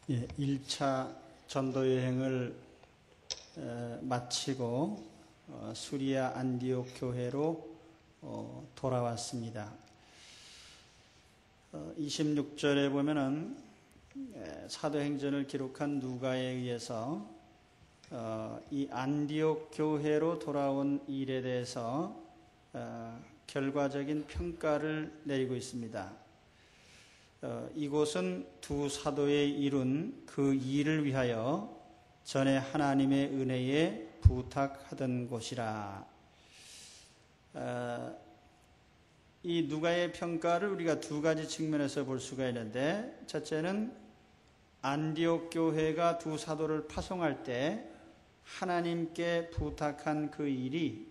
1차 전도 여행을 마치고 수리아 안디옥 교회로 돌아왔습니다. 26절에 보면은 사도행전을 기록한 누가에 의해서 이 안디옥 교회로 돌아온 일에 대해서 결과적인 평가를 내리고 있습니다. 이곳은 두 사도의 이룬 그 일을 위하여 전에 하나님의 은혜에 부탁하던 곳이라. 이 누가의 평가를 우리가 두 가지 측면에서 볼 수가 있는데, 첫째는 안디옥 교회가 두 사도를 파송할 때 하나님께 부탁한 그 일이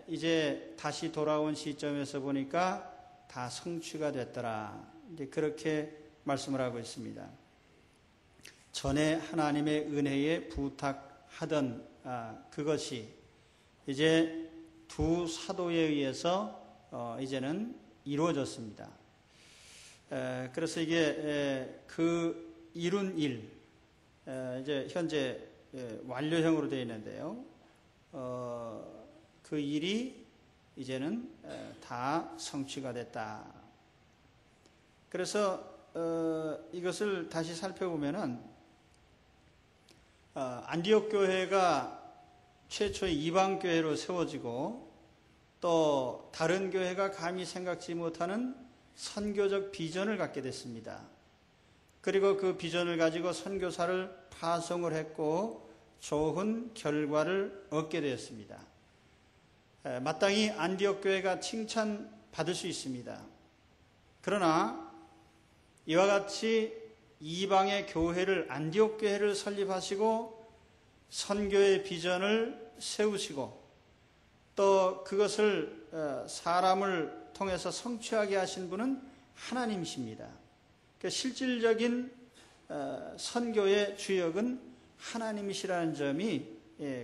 이제 다시 돌아온 시점에서 보니까 다 성취가 됐더라. 이제 그렇게 말씀을 하고 있습니다. 전에 하나님의 은혜에 부탁하던 그것이 이제 두 사도에 의해서 이제는 이루어졌습니다. 그래서 이게 그 이룬 일, 이제 현재 완료형으로 되어 있는데요. 그 일이 이제는 다 성취가 됐다. 그래서 이것을 다시 살펴보면은 안디옥 교회가 최초의 이방 교회로 세워지고 또 다른 교회가 감히 생각지 못하는 선교적 비전을 갖게 됐습니다. 그리고 그 비전을 가지고 선교사를 파송을 했고 좋은 결과를 얻게 되었습니다. 마땅히 안디옥 교회가 칭찬받을 수 있습니다. 그러나 이와 같이 이방의 교회를, 안디옥 교회를 설립하시고 선교의 비전을 세우시고 또 그것을 사람을 통해서 성취하게 하신 분은 하나님이십니다. 실질적인 선교의 주역은 하나님이시라는 점이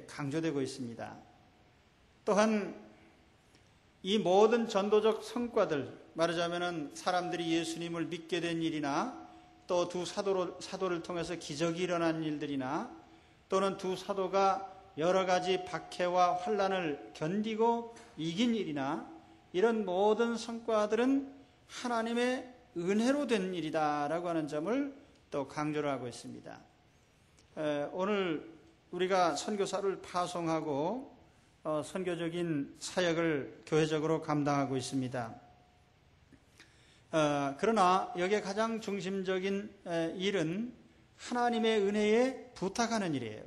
강조되고 있습니다. 또한 이 모든 전도적 성과들, 말하자면 사람들이 예수님을 믿게 된 일이나 또 두 사도를 통해서 기적이 일어난 일들이나 또는 두 사도가 여러 가지 박해와 환난을 견디고 이긴 일이나 이런 모든 성과들은 하나님의 은혜로 된 일이다라고 하는 점을 또 강조를 하고 있습니다. 오늘 우리가 선교사를 파송하고 선교적인 사역을 교회적으로 감당하고 있습니다. 그러나 여기에 가장 중심적인 일은 하나님의 은혜에 부탁하는 일이에요.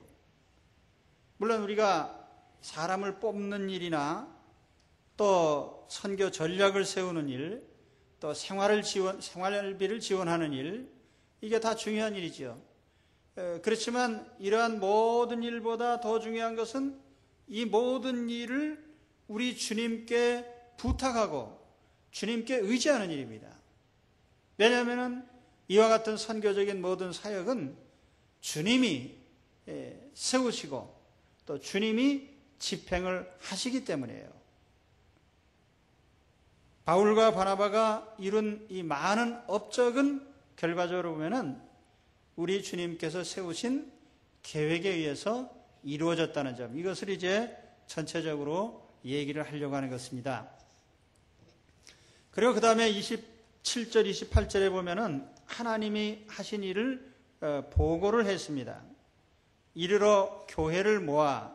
물론 우리가 사람을 뽑는 일이나 또 선교 전략을 세우는 일, 또 생활비를 지원하는 일, 이게 다 중요한 일이죠. 그렇지만 이러한 모든 일보다 더 중요한 것은 이 모든 일을 우리 주님께 부탁하고 주님께 의지하는 일입니다. 왜냐하면 이와 같은 선교적인 모든 사역은 주님이 세우시고 또 주님이 집행을 하시기 때문이에요. 바울과 바나바가 이룬 이 많은 업적은 결과적으로 보면은 우리 주님께서 세우신 계획에 의해서 이루어졌다는 점, 이것을 이제 전체적으로 얘기를 하려고 하는 것입니다. 그리고 그 다음에 27절, 28절에 보면은 하나님이 하신 일을 보고를 했습니다. 이르러 교회를 모아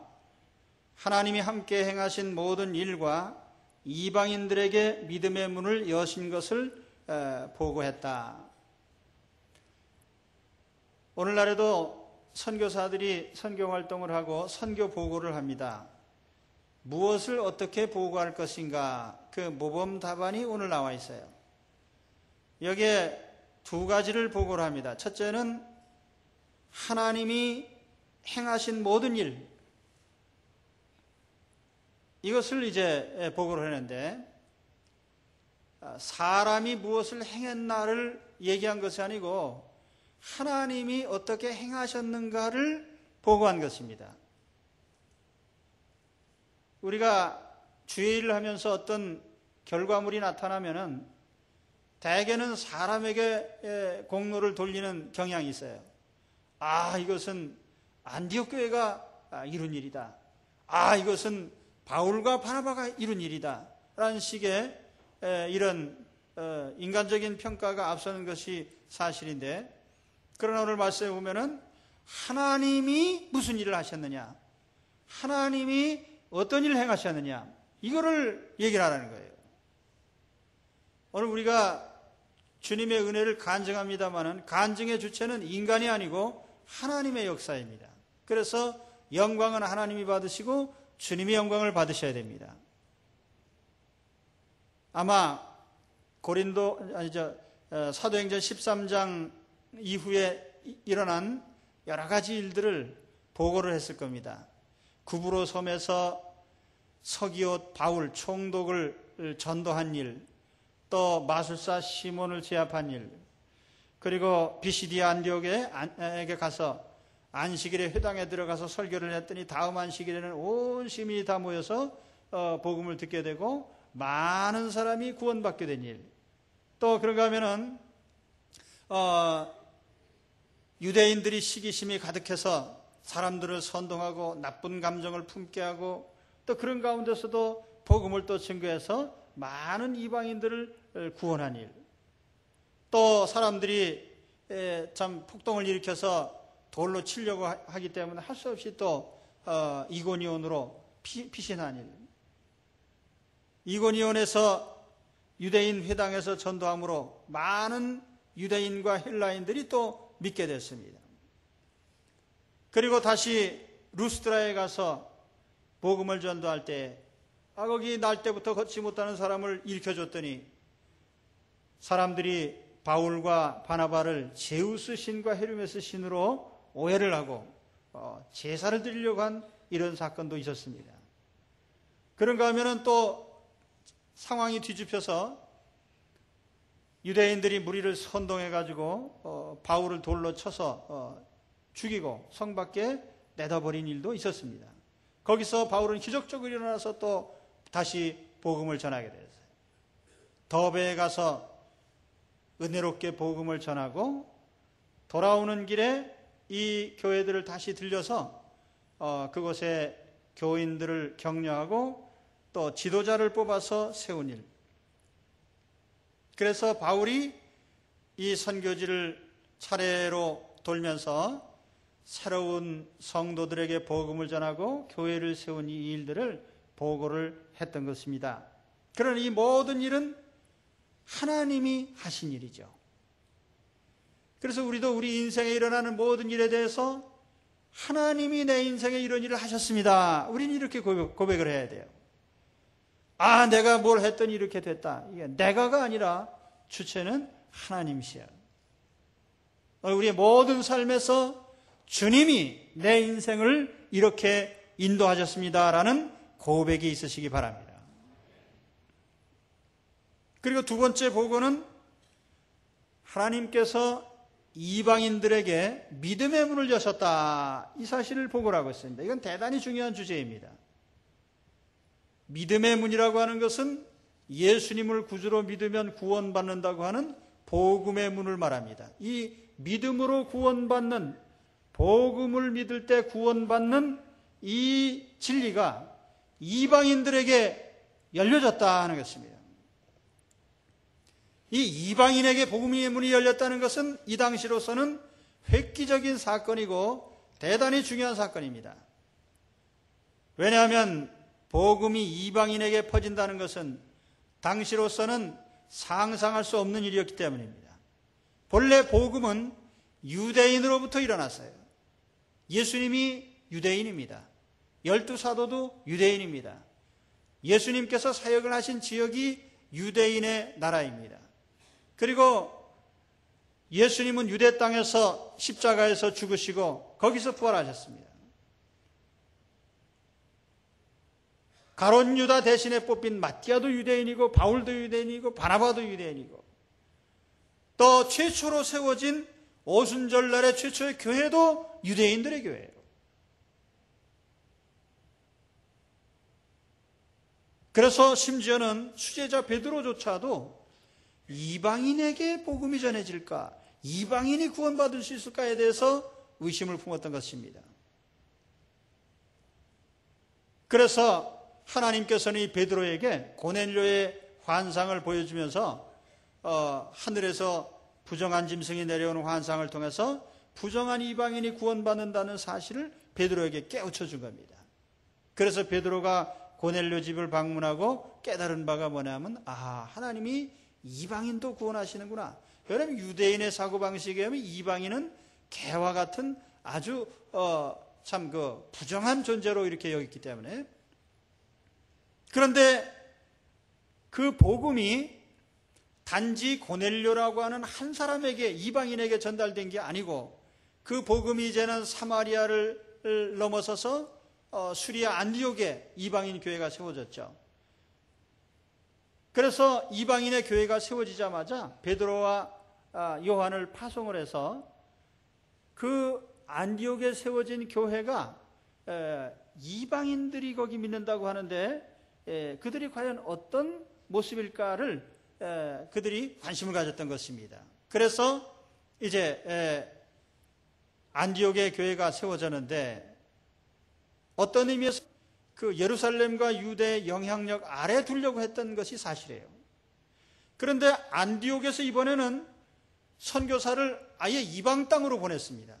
하나님이 함께 행하신 모든 일과 이방인들에게 믿음의 문을 여신 것을 보고했다. 오늘날에도 선교사들이 선교활동을 하고 선교 보고를 합니다. 무엇을 어떻게 보고할 것인가, 그 모범 답안이 오늘 나와 있어요. 여기에 두 가지를 보고를 합니다. 첫째는 하나님이 행하신 모든 일, 이것을 이제 보고를 하는데, 사람이 무엇을 행했나를 얘기한 것이 아니고 하나님이 어떻게 행하셨는가를 보고한 것입니다. 우리가 주의 일을 하면서 어떤 결과물이 나타나면은 대개는 사람에게 공로를 돌리는 경향이 있어요. 이것은 안디옥 교회가 이룬 일이다. 이것은 바울과 바나바가 이룬 일이다. 라는 식의 이런 인간적인 평가가 앞서는 것이 사실인데, 그러나 오늘 말씀에 보면은 하나님이 무슨 일을 하셨느냐, 하나님이 어떤 일을 행하셨느냐, 이거를 얘기를 하라는 거예요. 오늘 우리가 주님의 은혜를 간증합니다마는 간증의 주체는 인간이 아니고 하나님의 역사입니다. 그래서 영광은 하나님이 받으시고 주님이 영광을 받으셔야 됩니다. 아마 사도행전 13장 이후에 일어난 여러 가지 일들을 보고를 했을 겁니다. 구브로 섬에서 서기옷 바울 총독을 전도한 일, 또 마술사 시몬을 제압한 일, 그리고 비시디 안디옥에 가서 안식일에 회당에 들어가서 설교를 했더니 다음 안식일에는 온 시민이 다 모여서 복음을 듣게 되고 많은 사람이 구원받게 된 일, 또 그런가 하면은 유대인들이 시기심이 가득해서 사람들을 선동하고 나쁜 감정을 품게 하고, 또 그런 가운데서도 복음을 또 증거해서 많은 이방인들을 구원한 일, 또 사람들이 참 폭동을 일으켜서 돌로 치려고 하기 때문에 할 수 없이 또 이고니온으로 피신한 일, 이고니온에서 유대인 회당에서 전도함으로 많은 유대인과 헬라인들이 또 믿게 됐습니다. 그리고 다시 루스드라에 가서 복음을 전도할 때 거기 날 때부터 걷지 못하는 사람을 일으켜줬더니 사람들이 바울과 바나바를 제우스 신과 헤르메스 신으로 오해를 하고 제사를 드리려고 한 이런 사건도 있었습니다. 그런가 하면은 또 상황이 뒤집혀서 유대인들이 무리를 선동해가지고 바울을 돌로 쳐서 죽이고 성 밖에 내다버린 일도 있었습니다. 거기서 바울은 기적적으로 일어나서 또 다시 복음을 전하게 됐어요. 더베에 가서 은혜롭게 복음을 전하고 돌아오는 길에 이 교회들을 다시 들려서 그곳에 교인들을 격려하고 또 지도자를 뽑아서 세운 일. 그래서 바울이 이 선교지를 차례로 돌면서 새로운 성도들에게 복음을 전하고 교회를 세운 이 일들을 보고를 했던 것입니다. 그러나 이 모든 일은 하나님이 하신 일이죠. 그래서 우리도 우리 인생에 일어나는 모든 일에 대해서 하나님이 내 인생에 이런 일을 하셨습니다. 우리는 이렇게 고백을 해야 돼요. 내가 뭘 했더니 이렇게 됐다. 이게 내가가 아니라 주체는 하나님이시야. 우리의 모든 삶에서 주님이 내 인생을 이렇게 인도하셨습니다라는 고백이 있으시기 바랍니다. 그리고 두 번째 보고는 하나님께서 이방인들에게 믿음의 문을 여셨다. 이 사실을 보고라고 했습니다. 이건 대단히 중요한 주제입니다. 믿음의 문이라고 하는 것은 예수님을 구주로 믿으면 구원받는다고 하는 복음의 문을 말합니다. 이 믿음으로 구원받는, 복음을 믿을 때 구원받는 이 진리가 이방인들에게 열려졌다 하는 것입니다. 이 이방인에게 복음의 문이 열렸다는 것은 이 당시로서는 획기적인 사건이고 대단히 중요한 사건입니다. 왜냐하면 복음이 이방인에게 퍼진다는 것은 당시로서는 상상할 수 없는 일이었기 때문입니다. 본래 복음은 유대인으로부터 일어났어요. 예수님이 유대인입니다. 12사도도 유대인입니다. 예수님께서 사역을 하신 지역이 유대인의 나라입니다. 그리고 예수님은 유대 땅에서 십자가에서 죽으시고 거기서 부활하셨습니다. 가룟 유다 대신에 뽑힌 마띠아도 유대인이고 바울도 유대인이고 바나바도 유대인이고 또 최초로 세워진 오순절날의 최초의 교회도 유대인들의 교회예요. 그래서 심지어는 수제자 베드로조차도 이방인에게 복음이 전해질까, 이방인이 구원받을 수 있을까에 대해서 의심을 품었던 것입니다. 그래서 하나님께서는 이 베드로에게 고넬료의 환상을 보여주면서 하늘에서 부정한 짐승이 내려오는 환상을 통해서 부정한 이방인이 구원받는다는 사실을 베드로에게 깨우쳐 준 겁니다. 그래서 베드로가 고넬료 집을 방문하고 깨달은 바가 뭐냐면, 하나님이 이방인도 구원하시는구나. 여러분, 유대인의 사고방식에 의하면 이방인은 개와 같은 아주 참 부정한 존재로 이렇게 여겼기 때문에. 그런데 그 복음이 단지 고넬료라고 하는 한 사람에게, 이방인에게 전달된 게 아니고, 그 복음이 이제는 사마리아를 넘어서서 수리아 안디옥에 이방인 교회가 세워졌죠. 그래서 이방인의 교회가 세워지자마자 베드로와 요한을 파송을 해서 그 안디옥에 세워진 교회가 이방인들이 거기 믿는다고 하는데 그들이 과연 어떤 모습일까를 그들이 관심을 가졌던 것입니다. 그래서 이제 안디옥의 교회가 세워졌는데 어떤 의미에서 그 예루살렘과 유대의 영향력 아래 두려고 했던 것이 사실이에요. 그런데 안디옥에서 이번에는 선교사를 아예 이방 땅으로 보냈습니다.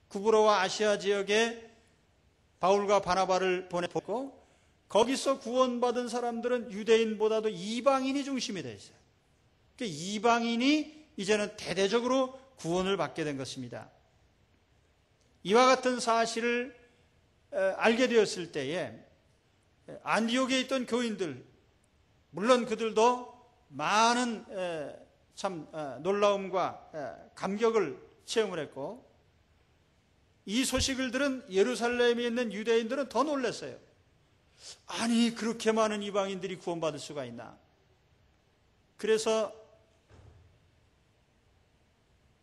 구브로와 아시아 지역에 바울과 바나바를 보냈고, 거기서 구원받은 사람들은 유대인보다도 이방인이 중심이 되어 있어요. 그러니까 이방인이 이제는 대대적으로 구원을 받게 된 것입니다. 이와 같은 사실을 알게 되었을 때에 안디옥에 있던 교인들, 물론 그들도 많은 참 놀라움과 감격을 체험을 했고, 이 소식을 들은 예루살렘에 있는 유대인들은 더 놀랐어요. 아니, 그렇게 많은 이방인들이 구원받을 수가 있나? 그래서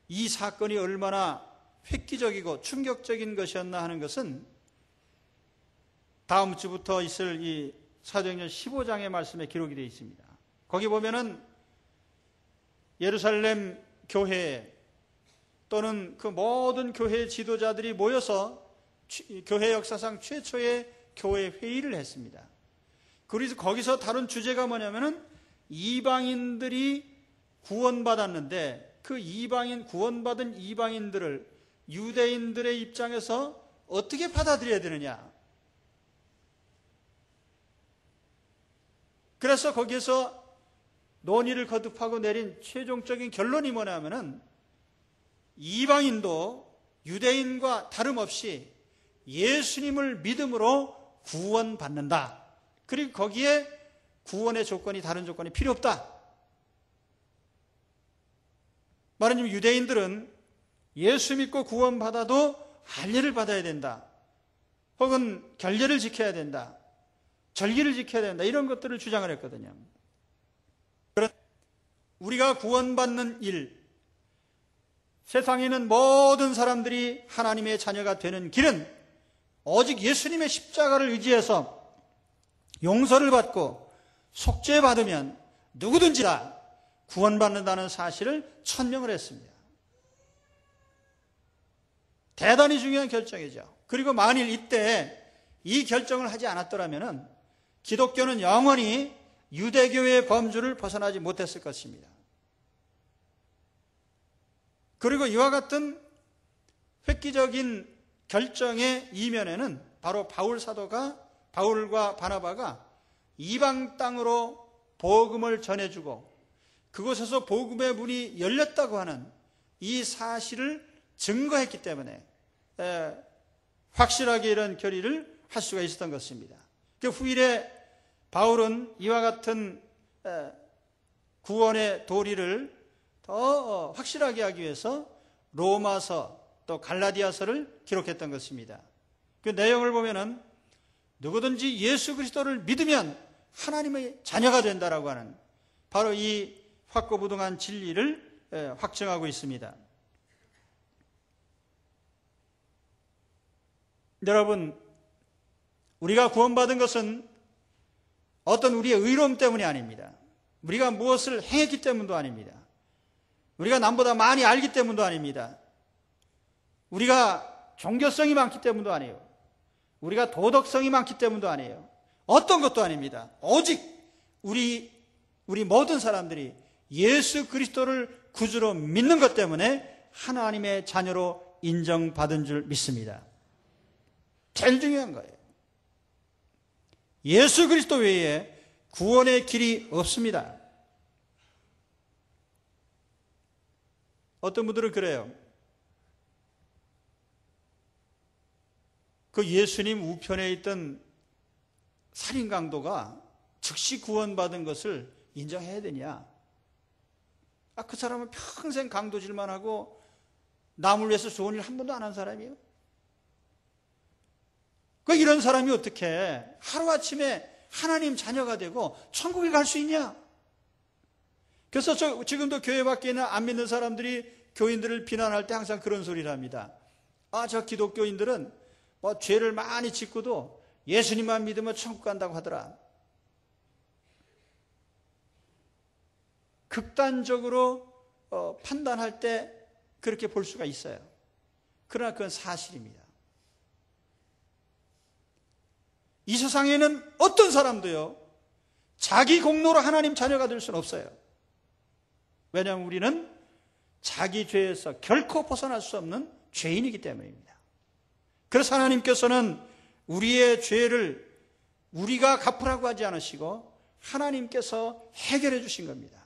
이 사건이 얼마나 획기적이고 충격적인 것이었나 하는 것은 다음 주부터 있을 이 사도행전 15장의 말씀에 기록이 되어 있습니다. 거기 보면은 예루살렘 교회 또는 그 모든 교회 지도자들이 모여서 교회 역사상 최초의 교회 회의를 했습니다. 그래서 거기서 다룬 주제가 뭐냐면은 이방인들이 구원받았는데 그 구원받은 이방인들을 유대인들의 입장에서 어떻게 받아들여야 되느냐. 그래서 거기에서 논의를 거듭하고 내린 최종적인 결론이 뭐냐면은 이방인도 유대인과 다름없이 예수님을 믿음으로 구원받는다. 그리고 거기에 구원의 조건이 다른 조건이 필요 없다. 말하자면 유대인들은 예수 믿고 구원받아도 할례를 받아야 된다. 혹은 결례를 지켜야 된다. 절기를 지켜야 된다. 이런 것들을 주장을 했거든요. 그런데 우리가 구원받는 일, 세상에 있는 모든 사람들이 하나님의 자녀가 되는 길은 오직 예수님의 십자가를 의지해서 용서를 받고 속죄받으면 누구든지 다 구원받는다는 사실을 천명을 했습니다. 대단히 중요한 결정이죠. 그리고 만일 이때 이 결정을 하지 않았더라면 기독교는 영원히 유대교의 범주를 벗어나지 못했을 것입니다. 그리고 이와 같은 획기적인 결정의 이면에는 바로 바울과 바나바가 이방 땅으로 복음을 전해주고 그곳에서 복음의 문이 열렸다고 하는 이 사실을 증거했기 때문에 확실하게 이런 결의를 할 수가 있었던 것입니다. 그 후일에 바울은 이와 같은 구원의 도리를 더 확실하게 하기 위해서 로마서 또 갈라디아서를 기록했던 것입니다. 그 내용을 보면은 누구든지 예수 그리스도를 믿으면 하나님의 자녀가 된다라고 하는 바로 이 확고부동한 진리를 확증하고 있습니다. 여러분, 우리가 구원받은 것은 어떤 우리의 의로움 때문이 아닙니다. 우리가 무엇을 행했기 때문도 아닙니다. 우리가 남보다 많이 알기 때문도 아닙니다. 우리가 종교성이 많기 때문도 아니에요. 우리가 도덕성이 많기 때문도 아니에요. 어떤 것도 아닙니다. 오직 우리 모든 사람들이 예수 그리스도를 구주로 믿는 것 때문에 하나님의 자녀로 인정받은 줄 믿습니다. 제일 중요한 거예요. 예수 그리스도 외에 구원의 길이 없습니다. 어떤 분들은 그래요. 그 예수님 우편에 있던 살인 강도가 즉시 구원받은 것을 인정해야 되냐? 그 사람은 평생 강도질만 하고 남을 위해서 좋은 일 한 번도 안 한 사람이에요. 이런 사람이 어떻게 하루아침에 하나님 자녀가 되고 천국에 갈 수 있냐? 그래서 지금도 교회 밖에 있는 안 믿는 사람들이 교인들을 비난할 때 항상 그런 소리를 합니다. 저 기독교인들은 죄를 많이 짓고도 예수님만 믿으면 천국 간다고 하더라. 극단적으로 판단할 때 그렇게 볼 수가 있어요. 그러나 그건 사실입니다. 이 세상에는 어떤 사람도요, 자기 공로로 하나님 자녀가 될 수는 없어요. 왜냐하면 우리는 자기 죄에서 결코 벗어날 수 없는 죄인이기 때문입니다. 그래서 하나님께서는 우리의 죄를 우리가 갚으라고 하지 않으시고 하나님께서 해결해 주신 겁니다.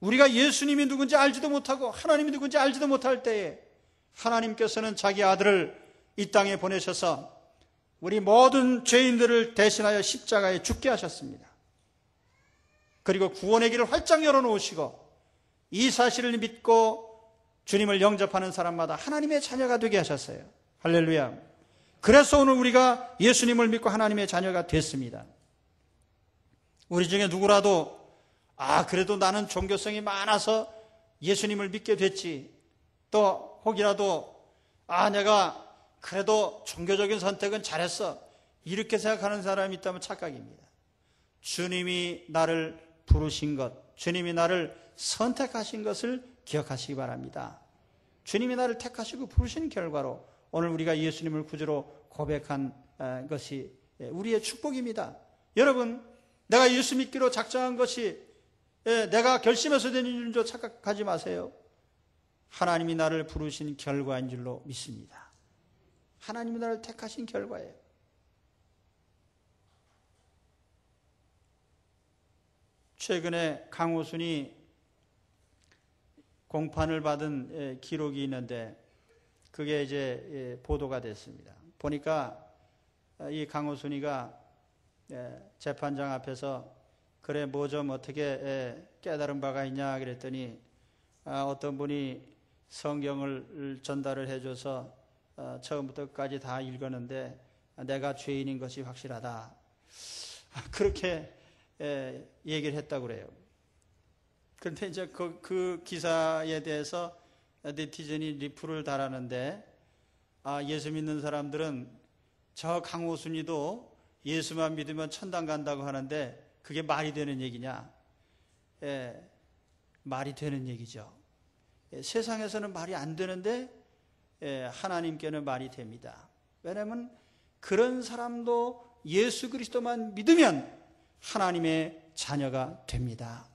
우리가 예수님이 누군지 알지도 못하고 하나님이 누군지 알지도 못할 때에 하나님께서는 자기 아들을 이 땅에 보내셔서 우리 모든 죄인들을 대신하여 십자가에 죽게 하셨습니다. 그리고 구원의 길을 활짝 열어놓으시고 이 사실을 믿고 주님을 영접하는 사람마다 하나님의 자녀가 되게 하셨어요. 할렐루야. 그래서 오늘 우리가 예수님을 믿고 하나님의 자녀가 됐습니다. 우리 중에 누구라도 그래도 나는 종교성이 많아서 예수님을 믿게 됐지, 또 혹이라도 내가 그래도 종교적인 선택은 잘했어, 이렇게 생각하는 사람이 있다면 착각입니다. 주님이 나를 부르신 것, 주님이 나를 선택하신 것을 기억하시기 바랍니다. 주님이 나를 택하시고 부르신 결과로 오늘 우리가 예수님을 구주로 고백한 것이 우리의 축복입니다. 여러분, 내가 예수 믿기로 작정한 것이 내가 결심해서 된 일인 줄 착각하지 마세요. 하나님이 나를 부르신 결과인 줄로 믿습니다. 하나님이 나를 택하신 결과예요. 최근에 강호순이 공판을 받은 기록이 있는데 그게 이제 보도가 됐습니다. 보니까 이 강호순이가 재판장 앞에서 그래 뭐 좀 어떻게 깨달은 바가 있냐 그랬더니 어떤 분이 성경을 전달을 해줘서 처음부터 끝까지 다 읽었는데 내가 죄인인 것이 확실하다, 그렇게 얘기를 했다고 그래요. 그런데 이제 그 기사에 대해서 네티즌이 리플을 달았는데 예수 믿는 사람들은 저 강호순이도 예수만 믿으면 천당 간다고 하는데 그게 말이 되는 얘기냐? 말이 되는 얘기죠. 세상에서는 말이 안 되는데 하나님께는 말이 됩니다. 왜냐하면 그런 사람도 예수 그리스도만 믿으면 하나님의 자녀가 됩니다.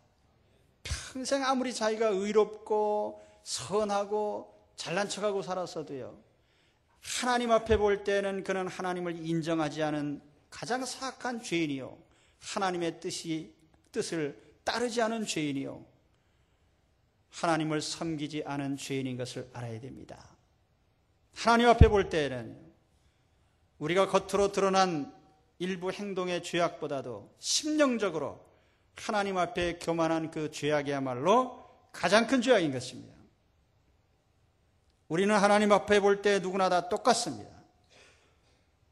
평생 아무리 자기가 의롭고 선하고 잘난 척하고 살았어도요, 하나님 앞에 볼 때는 그는 하나님을 인정하지 않은 가장 사악한 죄인이요, 하나님의 뜻을 따르지 않은 죄인이요, 하나님을 섬기지 않은 죄인인 것을 알아야 됩니다. 하나님 앞에 볼 때에는 우리가 겉으로 드러난 일부 행동의 죄악보다도 심령적으로 하나님 앞에 교만한 그 죄악이야말로 가장 큰 죄악인 것입니다. 우리는 하나님 앞에 볼 때 누구나 다 똑같습니다.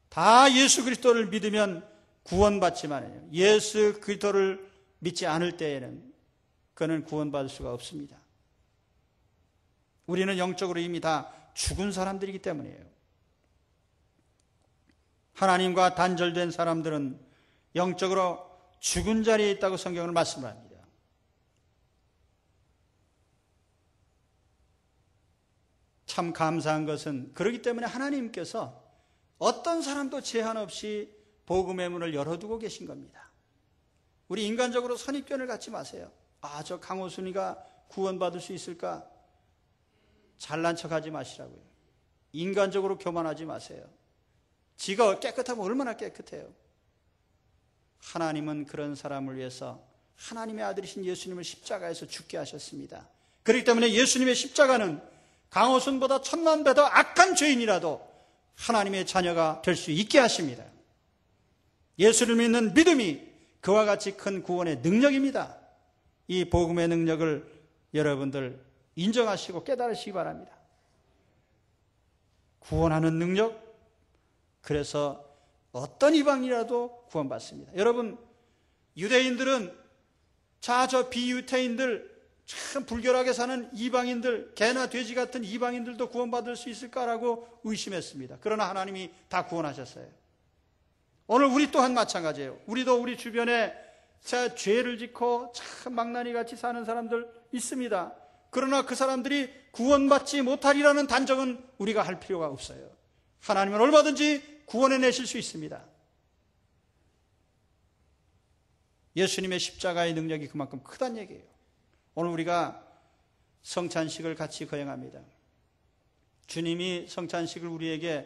다 예수 그리스도를 믿으면 구원받지만 예수 그리스도를 믿지 않을 때에는 그는 구원받을 수가 없습니다. 우리는 영적으로 이미 다 죽은 사람들이기 때문이에요. 하나님과 단절된 사람들은 영적으로 죽은 자리에 있다고 성경은 말씀합니다. 참 감사한 것은 그렇기 때문에 하나님께서 어떤 사람도 제한 없이 복음의 문을 열어두고 계신 겁니다. 우리 인간적으로 선입견을 갖지 마세요. 저 강호순이가 구원받을 수 있을까? 잘난 척하지 마시라고요. 인간적으로 교만하지 마세요. 지가 깨끗하면 얼마나 깨끗해요. 하나님은 그런 사람을 위해서 하나님의 아들이신 예수님을 십자가에서 죽게 하셨습니다. 그렇기 때문에 예수님의 십자가는 강호순보다 천만 배 더 악한 죄인이라도 하나님의 자녀가 될 수 있게 하십니다. 예수를 믿는 믿음이 그와 같이 큰 구원의 능력입니다. 이 복음의 능력을 여러분들 인정하시고 깨달으시기 바랍니다. 구원하는 능력, 그래서 어떤 이방인이라도 구원받습니다. 여러분, 유대인들은 저 비유태인들, 참 불결하게 사는 이방인들, 개나 돼지 같은 이방인들도 구원받을 수 있을까라고 의심했습니다. 그러나 하나님이 다 구원하셨어요. 오늘 우리 또한 마찬가지예요. 우리도 우리 주변에 죄를 짓고 참 망나니 같이 사는 사람들 있습니다. 그러나 그 사람들이 구원받지 못하리라는 단정은 우리가 할 필요가 없어요. 하나님은 얼마든지 구원해 내실 수 있습니다. 예수님의 십자가의 능력이 그만큼 크다는 얘기예요. 오늘 우리가 성찬식을 같이 거행합니다. 주님이 성찬식을 우리에게,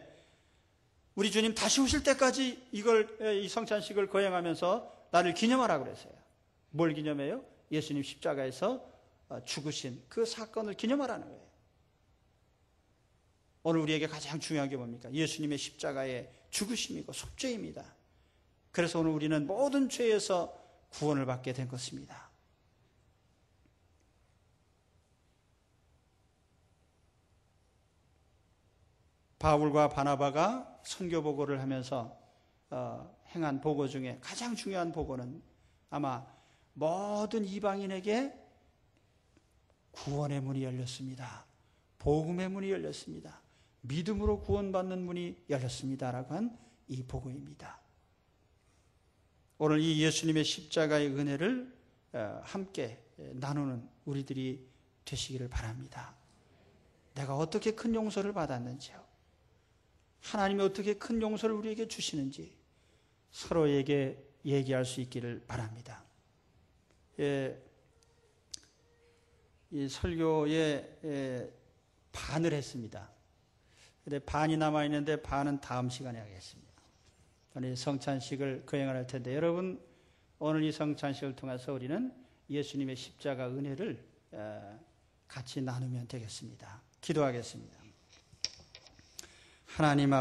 우리 주님 다시 오실 때까지 이 성찬식을 거행하면서 나를 기념하라고 그랬어요. 뭘 기념해요? 예수님 십자가에서 죽으신 그 사건을 기념하라는 거예요. 오늘 우리에게 가장 중요한 게 뭡니까? 예수님의 십자가의 죽으심이고 속죄입니다. 그래서 오늘 우리는 모든 죄에서 구원을 받게 된 것입니다. 바울과 바나바가 선교 보고를 하면서 행한 보고 중에 가장 중요한 보고는 아마 모든 이방인에게 구원의 문이 열렸습니다. 복음의 문이 열렸습니다. 믿음으로 구원받는 문이 열렸습니다라고 한 이 보고입니다. 오늘 이 예수님의 십자가의 은혜를 함께 나누는 우리들이 되시기를 바랍니다. 내가 어떻게 큰 용서를 받았는지요, 하나님이 어떻게 큰 용서를 우리에게 주시는지 서로에게 얘기할 수 있기를 바랍니다. 이 설교에 반을 했습니다. 근데 반이 남아있는데 반은 다음 시간에 하겠습니다. 오늘 성찬식을 거행할 텐데 여러분, 오늘 이 성찬식을 통해서 우리는 예수님의 십자가 은혜를 같이 나누면 되겠습니다. 기도하겠습니다. 하나님